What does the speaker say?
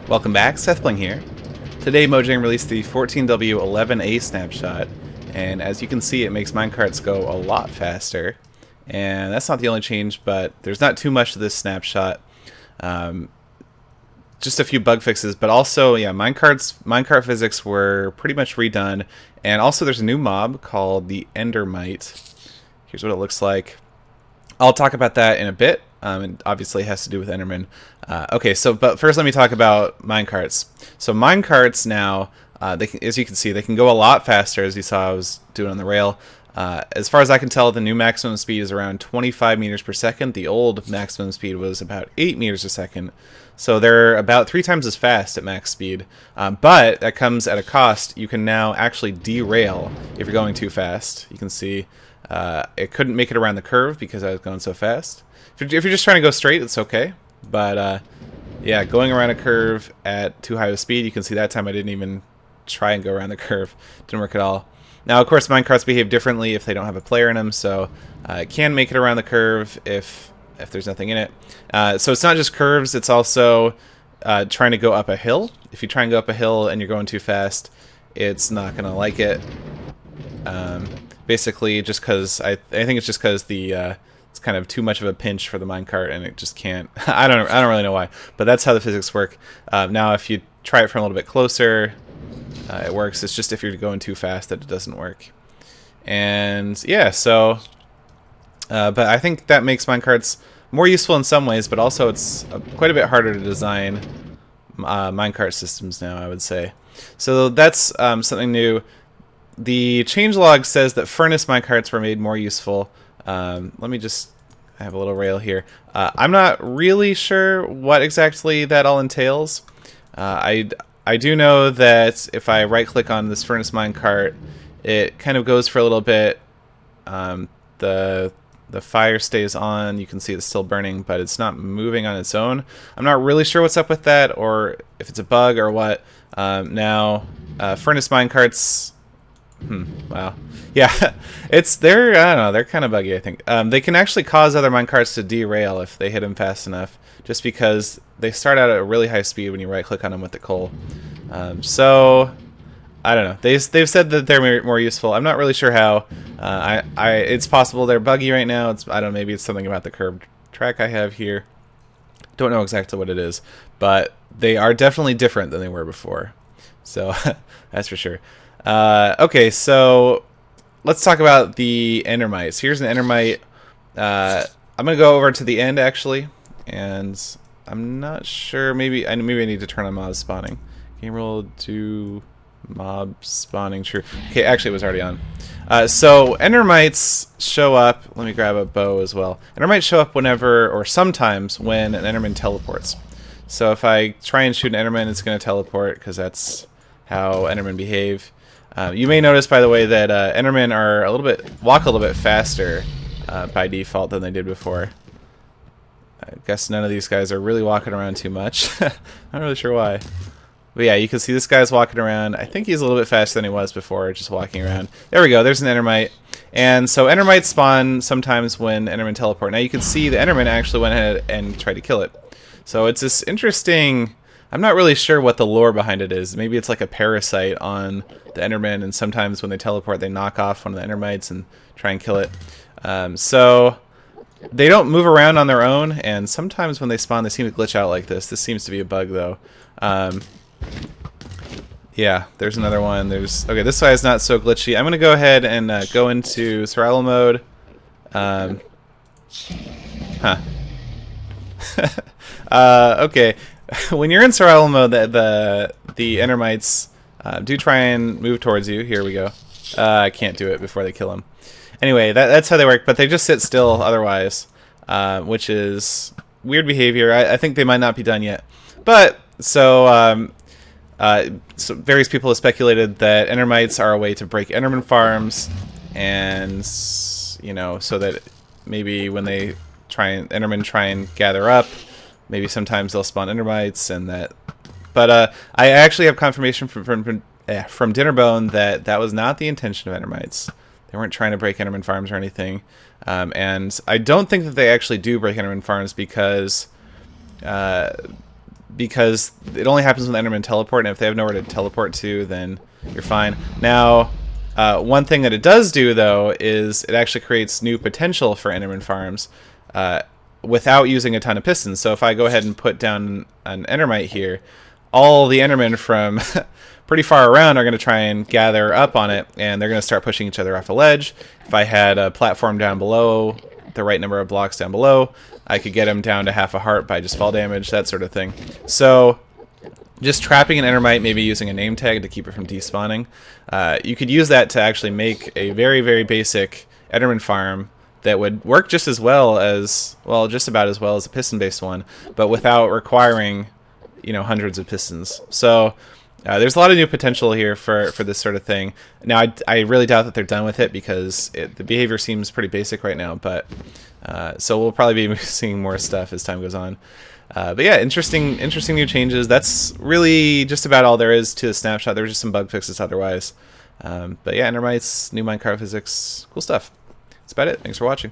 Welcome back, Seth Bling here. Today Mojang released the 14W11A snapshot, and as you can see it makes minecarts go a lot faster. And that's not the only change, but there's not too much to this snapshot. Just a few bug fixes, but also, yeah, minecart physics were pretty much redone. And also there's a new mob called the Endermite. Here's what it looks like. I'll talk about that in a bit. It obviously has to do with Enderman. But first let me talk about minecarts. So minecarts now, as you can see, they can go a lot faster, as you saw I was doing on the rail. As far as I can tell, the new maximum speed is around 25 meters per second. The old maximum speed was about 8 meters a second. So they're about 3 times as fast at max speed. But that comes at a cost. You can now actually derail if you're going too fast. You can see it couldn't make it around the curve because I was going so fast. If you're just trying to go straight, it's okay. But yeah, going around a curve at too high of a speed, you can see that time I didn't even try and go around the curve. Didn't work at all. Now, of course, minecarts behave differently if they don't have a player in them, so it can make it around the curve if there's nothing in it. So it's not just curves, it's also trying to go up a hill. If you try and go up a hill and you're going too fast, it's not going to like it. Basically, just because I think it's just because it's kind of too much of a pinch for the minecart, and it just can't. I don't really know why, but that's how the physics work. Now, if you try it from a little bit closer, it works. It's just if you're going too fast that it doesn't work. And yeah, so but I think that makes minecarts more useful in some ways, but also it's quite a bit harder to design minecart systems now, I would say. So that's something new. The changelog says that furnace minecarts were made more useful. Let me just I have a little rail here. I'm not really sure what exactly that all entails. I do know that if I right-click on this furnace minecart, it kind of goes for a little bit. The fire stays on. You can see it's still burning, but it's not moving on its own. I'm not really sure what's up with that, or if it's a bug or what. Now, furnace minecarts. Wow. Yeah, they're I don't know, they're kind of buggy, I think. They can actually cause other minecarts to derail if they hit them fast enough, just because they start out at a really high speed when you right click on them with the coal. So I don't know. They've said that they're more useful. I'm not really sure how. It's possible they're buggy right now. I don't know, maybe it's something about the curved track I have here. Don't know exactly what it is, but they are definitely different than they were before. So that's for sure. Okay, so let's talk about the Endermites. Here's an Endermite. I'm gonna go over to the end actually, and I'm not sure. Maybe I need to turn on mob spawning. Game roll to mob spawning true. Okay, actually it was already on. So Endermites show up. Let me grab a bow as well. Endermites show up whenever or sometimes when an Enderman teleports. So if I try and shoot an Enderman, it's gonna teleport because that's how Endermen behave. You may notice, by the way, that Endermen are walk a little bit faster by default than they did before. I guess none of these guys are really walking around too much. Not really sure why. But yeah, you can see this guy's walking around. I think he's a little bit faster than he was before, just walking around. There we go, there's an Endermite. And so Endermites spawn sometimes when Endermen teleport. Now you can see the Enderman actually went ahead and tried to kill it. So it's this interesting... I'm not really sure what the lore behind it is. Maybe it's like a parasite on the Enderman, and sometimes when they teleport, they knock off one of the Endermites and try and kill it. So they don't move around on their own, and sometimes when they spawn, they seem to glitch out like this. This seems to be a bug, though. Yeah, there's another one. Okay, this side is not so glitchy. I'm going to go ahead and go into survival mode. Okay. When you're in survival mode, the Endermites do try and move towards you. Here we go. I can't do it before they kill him. Anyway, that's how they work, but they just sit still otherwise, which is weird behavior. I think they might not be done yet. But, so various people have speculated that Endermites are a way to break Enderman farms, and, you know, so that maybe when Endermen try and gather up, maybe sometimes they'll spawn Endermites, and that. But I actually have confirmation from Dinnerbone that was not the intention of Endermites. They weren't trying to break Enderman farms or anything. And I don't think that they actually do break Enderman farms because because it only happens when the Endermen teleport, and if they have nowhere to teleport to, then you're fine. Now, one thing that it does do, though, is it actually creates new potential for Enderman farms without using a ton of pistons. So if I go ahead and put down an Endermite here, all the Endermen from pretty far around are going to try and gather up on it, and they're going to start pushing each other off a ledge. If I had a platform down below, the right number of blocks down below, I could get them down to half a heart by just fall damage, that sort of thing. So just trapping an Endermite, maybe using a name tag to keep it from despawning, you could use that to actually make a very, very basic Enderman farm that would work just as well as, well, just about as well as a piston-based one, but without requiring, you know, hundreds of pistons. So there's a lot of new potential here for this sort of thing. Now, I really doubt that they're done with it because the behavior seems pretty basic right now, but so we'll probably be seeing more stuff as time goes on. But yeah, interesting new changes. That's really just about all there is to the snapshot. There were just some bug fixes otherwise. But yeah, Endermites, new Minecraft physics, cool stuff. That's about it. Thanks for watching.